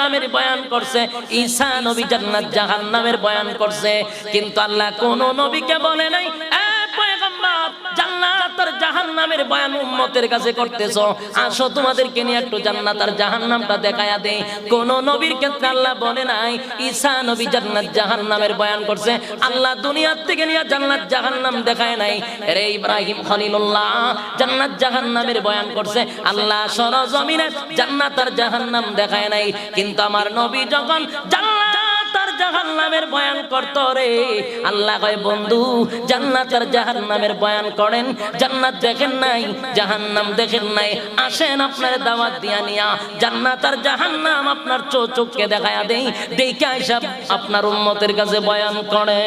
জাহান্নামের বয়ান করছে, ঈসা নবী জান্নাত জাহান্নামের বয়ান করছে, কিন্তু আল্লাহ কোন নবীকে বলে নাই পয়গম্বর জান্নাত আর জাহান্নামের বয়ান উম্মতের কাছে করতেছো, আসো তোমাদেরকে নিয়ে একটু জান্নাত আর জাহান্নামটা দেখায়া দেই। কোন নবীর ক্ষেত্রে আল্লাহ বলে নাই। ঈসা নবী জান্নাত জাহান্নামের বয়ান করছে, আল্লাহ দুনিয়ার থেকে নিয়ে জান্নাত জাহান্নাম দেখায় নাই। রে ইব্রাহিম খলিলুল্লাহ জান্নাত জাহান্নামের বয়ান করছে, আল্লাহ সরজমিনে জান্নাত আর জাহান্নাম দেখায় নাই। কিন্তু আমার নবী যখন জান্নাত জাহান্নামের বয়ান করত রে, আল্লাহ কয় বন্ধু জান্নাত আর জাহান্নামের বয়ান করেন, জান্নাত দেখেন নাই জাহান্নাম দেখেন নাই, আসেন আপনার দাওয়াত দিয়া নিয়া জান্নাত আর জাহান্নাম আপনার চোখকে দেখায়া দেই, দেখে আইসা আপনার উম্মতের কাছে বয়ান করে।